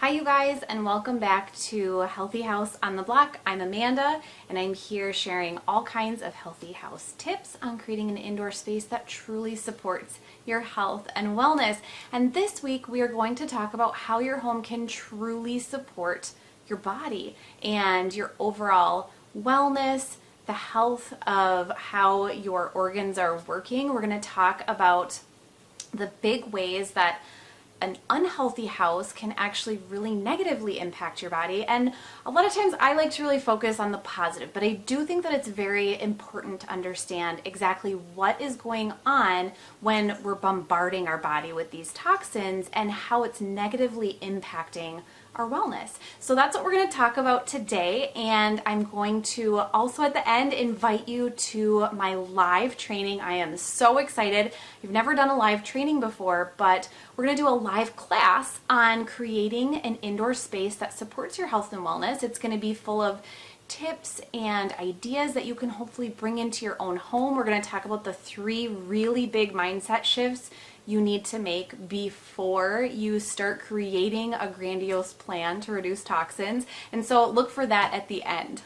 Hi you guys, and welcome back to Healthy House on the Block. I'm Amanda and I'm here sharing all kinds of healthy house tips on creating an indoor space that truly supports your health and wellness. And this week we are going to talk about how your home can truly support your body and your overall wellness, the health of how your organs are working. We're going to talk about the big ways that an unhealthy house can actually really negatively impact your body. And a lot of times I like to really focus on the positive, but I do think that it's very important to understand exactly what is going on when we're bombarding our body with these toxins and how it's negatively impacting our wellness. So that's what we're going to talk about today, and I'm going to also at the end invite you to my live training. I am so excited. You've never done a live training before, but we're going to do a live class on creating an indoor space that supports your health and wellness. It's going to be full of tips and ideas that you can hopefully bring into your own home. We're going to talk about the 3 really big mindset shifts you need to make before you start creating a grandiose plan to reduce toxins. And so look for that at the end.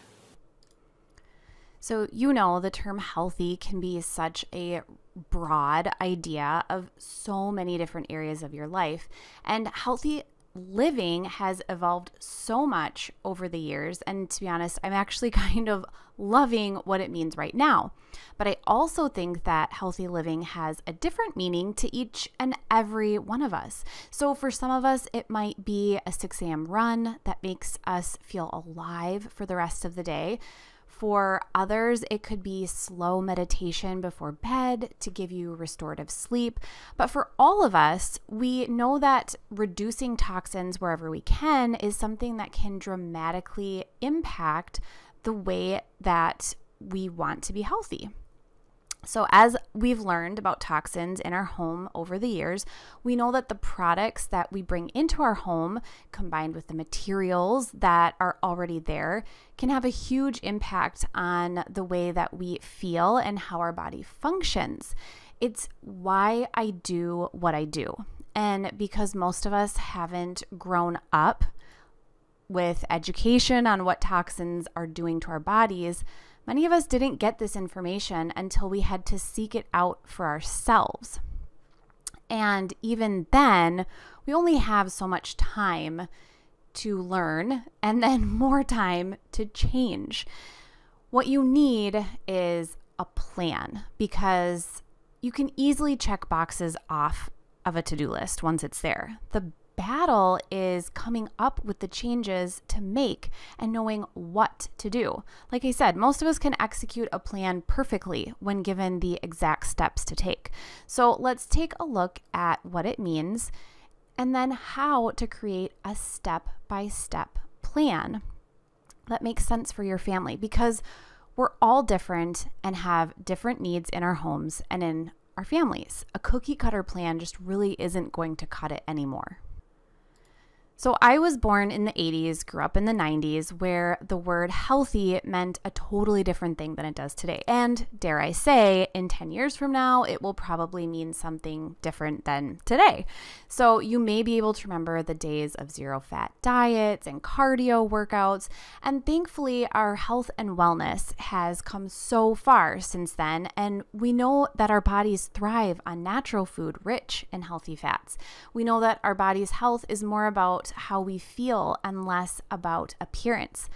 So the term healthy can be such a broad idea of so many different areas of your life. And healthy living has evolved so much over the years, and to be honest, I'm actually kind of loving what it means right now. But I also think that healthy living has a different meaning to each and every one of us. So for some of us, it might be a 6 a.m. run that makes us feel alive for the rest of the day. For others, it could be slow meditation before bed to give you restorative sleep. But for all of us, we know that reducing toxins wherever we can is something that can dramatically impact the way that we want to be healthy. So as we've learned about toxins in our home over the years, we know that the products that we bring into our home, combined with the materials that are already there, can have a huge impact on the way that we feel and how our body functions. It's why I do what I do. And because most of us haven't grown up with education on what toxins are doing to our bodies, many of us didn't get this information until we had to seek it out for ourselves. And even then, we only have so much time to learn and then more time to change. What you need is a plan, because you can easily check boxes off of a to-do list once it's there. The battle is coming up with the changes to make and knowing what to do. Like I said, most of us can execute a plan perfectly when given the exact steps to take. So let's take a look at what it means and then how to create a step-by-step plan that makes sense for your family, because we're all different and have different needs in our homes and in our families. A cookie cutter plan just really isn't going to cut it anymore. So I was born in the 80s, grew up in the 90s, where the word healthy meant a totally different thing than it does today. And dare I say, in 10 years from now, it will probably mean something different than today. So you may be able to remember the days of zero-fat diets and cardio workouts. And thankfully, our health and wellness has come so far since then. And we know that our bodies thrive on natural food rich in healthy fats. We know that our body's health is more about how we feel and less about appearance.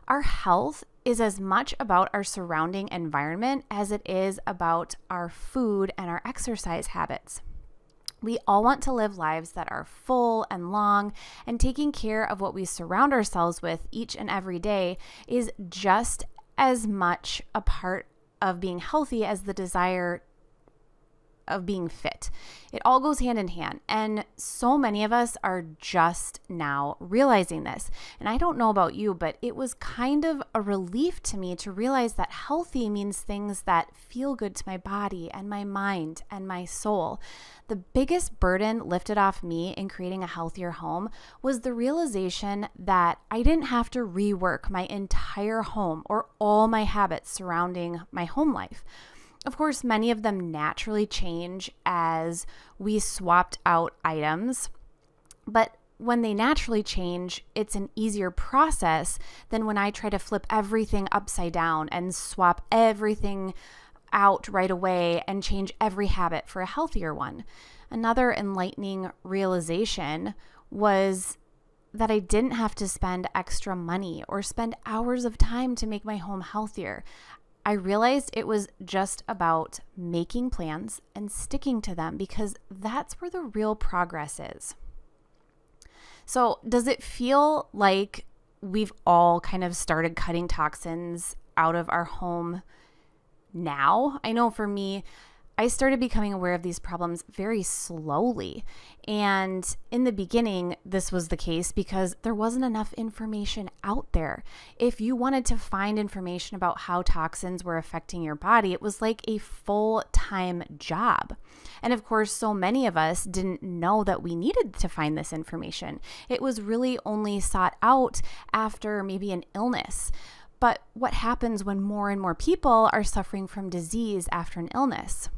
Our health is as much about our surrounding environment as it is about our food and our exercise habits. We all want to live lives that are full and long, and taking care of what we surround ourselves with each and every day is just as much a part of being healthy as the desire of being fit. It all goes hand in hand. And so many of us are just now realizing this. And I don't know about you, but it was kind of a relief to me to realize that healthy means things that feel good to my body and my mind and my soul. The biggest burden lifted off me in creating a healthier home was the realization that I didn't have to rework my entire home or all my habits surrounding my home life. Of course, many of them naturally change as we swapped out items, but when they naturally change, it's an easier process than when I try to flip everything upside down and swap everything out right away and change every habit for a healthier one. Another enlightening realization was that I didn't have to spend extra money or spend hours of time to make my home healthier. I realized it was just about making plans and sticking to them, because that's where the real progress is. So, does it feel like we've all kind of started cutting toxins out of our home now? I know for me, I started becoming aware of these problems very slowly. And in the beginning, this was the case because there wasn't enough information out there. If you wanted to find information about how toxins were affecting your body, it was like a full-time job. And of course, so many of us didn't know that we needed to find this information. It was really only sought out after maybe an illness. But what happens when more and more people are suffering from disease after an illness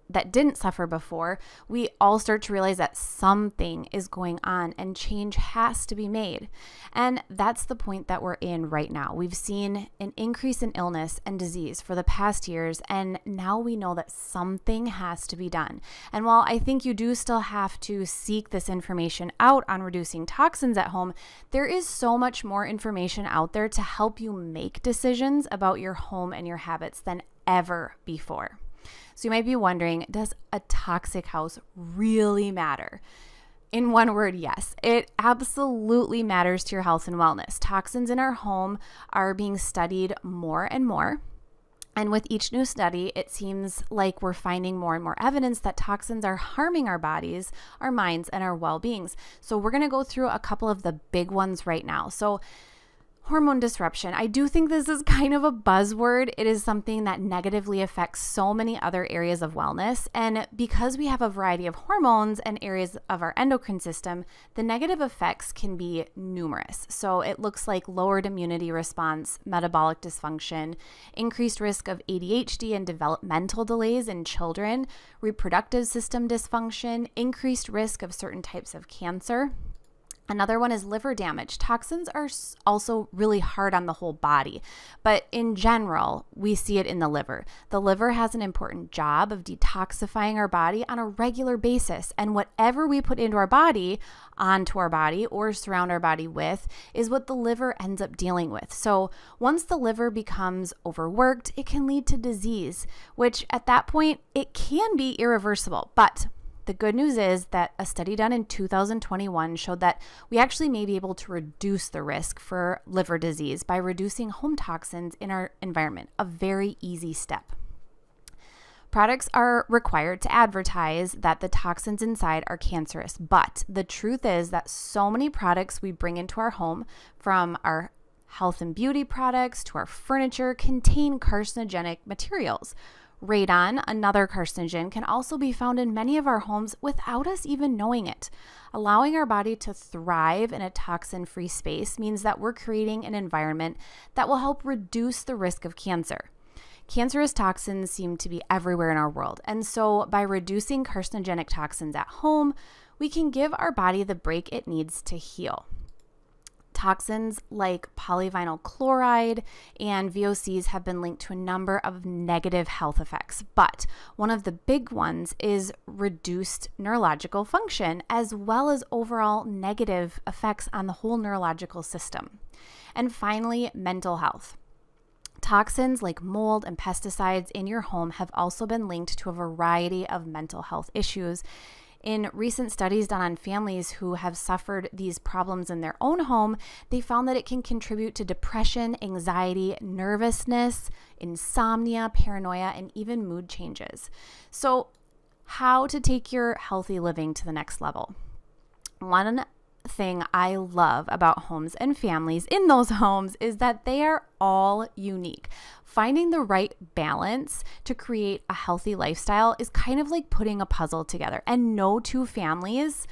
that didn't suffer before? We all start to realize that something is going on and change has to be made. And that's the point that we're in right now. We've seen an increase in illness and disease for the past years, and now we know that something has to be done. And while I think you do still have to seek this information out on reducing toxins at home, there is so much more information out there to help you make decisions about your home and your habits than ever before. So you might be wondering, does a toxic house really matter? In one word, yes, it absolutely matters to your health and wellness. Toxins in our home are being studied more and more. And with each new study, it seems like we're finding more and more evidence that toxins are harming our bodies, our minds, and our well-beings. So we're going to go through a couple of the big ones right now. So hormone disruption. I do think this is kind of a buzzword. It is something that negatively affects so many other areas of wellness. And because we have a variety of hormones and areas of our endocrine system, the negative effects can be numerous. So it looks like lowered immunity response, metabolic dysfunction, increased risk of ADHD and developmental delays in children, reproductive system dysfunction, increased risk of certain types of cancer. Another one is liver damage. Toxins are also really hard on the whole body, but in general, we see it in the liver. The liver has an important job of detoxifying our body on a regular basis, and whatever we put into our body, onto our body, or surround our body with, is what the liver ends up dealing with. So once the liver becomes overworked, it can lead to disease, which at that point, it can be irreversible, but the good news is that a study done in 2021 showed that we actually may be able to reduce the risk for liver disease by reducing home toxins in our environment, a very easy step. Products are required to advertise that the toxins inside are cancerous, but the truth is that so many products we bring into our home, from our health and beauty products to our furniture, contain carcinogenic materials. Radon, another carcinogen, can also be found in many of our homes without us even knowing it. Allowing our body to thrive in a toxin-free space means that we're creating an environment that will help reduce the risk of cancer. Cancerous toxins seem to be everywhere in our world, and so by reducing carcinogenic toxins at home, we can give our body the break it needs to heal. Toxins like polyvinyl chloride and VOCs have been linked to a number of negative health effects, but one of the big ones is reduced neurological function, as well as overall negative effects on the whole neurological system. And finally, mental health. Toxins like mold and pesticides in your home have also been linked to a variety of mental health issues. In recent studies done on families who have suffered these problems in their own home, they found that it can contribute to depression, anxiety, nervousness, insomnia, paranoia, and even mood changes. So, how to take your healthy living to the next level? One thing I love about homes and families in those homes is that they are all unique. Finding the right balance to create a healthy lifestyle is kind of like putting a puzzle together, and no two families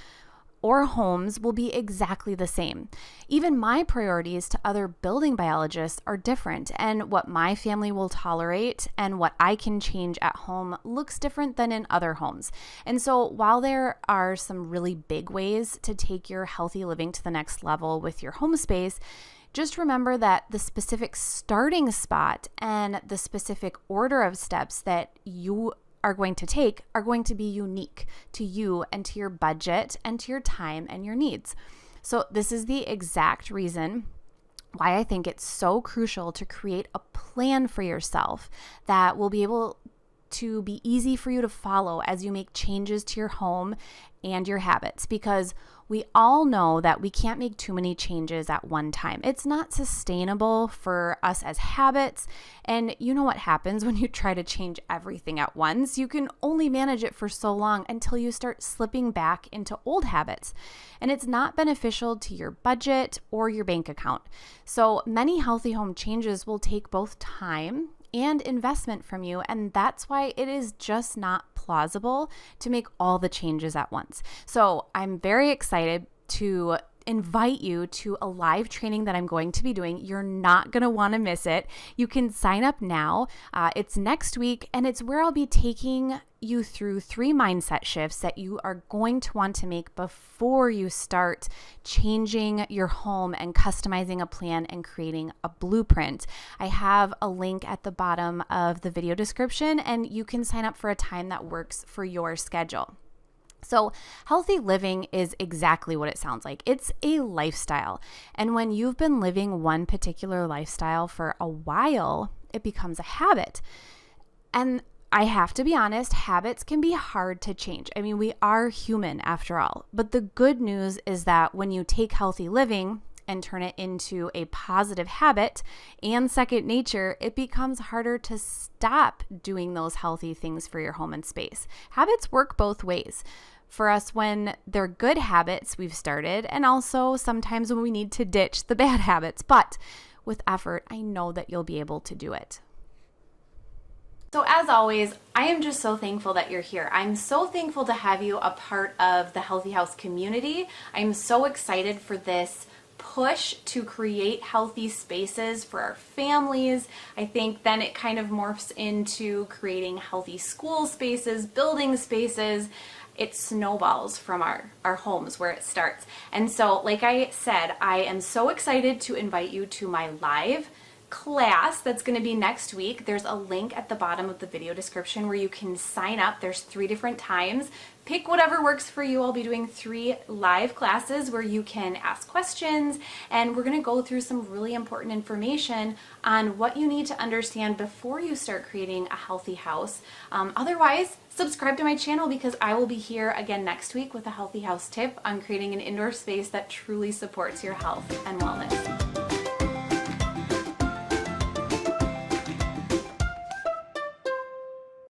or homes will be exactly the same. Even my priorities to other building biologists are different, and what my family will tolerate and what I can change at home looks different than in other homes. And so while there are some really big ways to take your healthy living to the next level with your home space, just remember that the specific starting spot and the specific order of steps that you are going to take are going to be unique to you and to your budget and to your time and your needs. So this is the exact reason why I think it's so crucial to create a plan for yourself that will be able to be easy for you to follow as you make changes to your home and your habits, because we all know that we can't make too many changes at one time. It's not sustainable for us as habits. And you know what happens when you try to change everything at once? You can only manage it for so long until you start slipping back into old habits. And it's not beneficial to your budget or your bank account. So many healthy home changes will take both time and investment from you, and that's why it is just not plausible to make all the changes at once. So I'm very excited to invite you to a live training that I'm going to be doing. You're not going to want to miss it. You can sign up now. It's next week, and it's where I'll be taking you through 3 mindset shifts that you are going to want to make before you start changing your home and customizing a plan and creating a blueprint. I have a link at the bottom of the video description, and you can sign up for a time that works for your schedule. So healthy living is exactly what it sounds like. It's a lifestyle. And when you've been living one particular lifestyle for a while, it becomes a habit. And I have to be honest, habits can be hard to change. I mean, we are human after all. But the good news is that when you take healthy living and turn it into a positive habit and second nature, it becomes harder to stop doing those healthy things for your home and space. Habits work both ways. For us, when they're good habits we've started, and also sometimes when we need to ditch the bad habits. But with effort, I know that you'll be able to do it. So as always, I am just so thankful that you're here. I'm so thankful to have you a part of the Healthy House community. I'm so excited for this push to create healthy spaces for our families. I think then it kind of morphs into creating healthy school spaces, building spaces. It snowballs from our homes where it starts. And so, like I said, I am so excited to invite you to my live class that's going to be next week. There's a link at the bottom of the video description where you can sign up. There's 3 different times. Pick whatever works for you. I'll be doing 3 live classes where you can ask questions, and we're going to go through some really important information on what you need to understand before you start creating a healthy house. Otherwise, subscribe to my channel, because I will be here again next week with a healthy house tip on creating an indoor space that truly supports your health and wellness.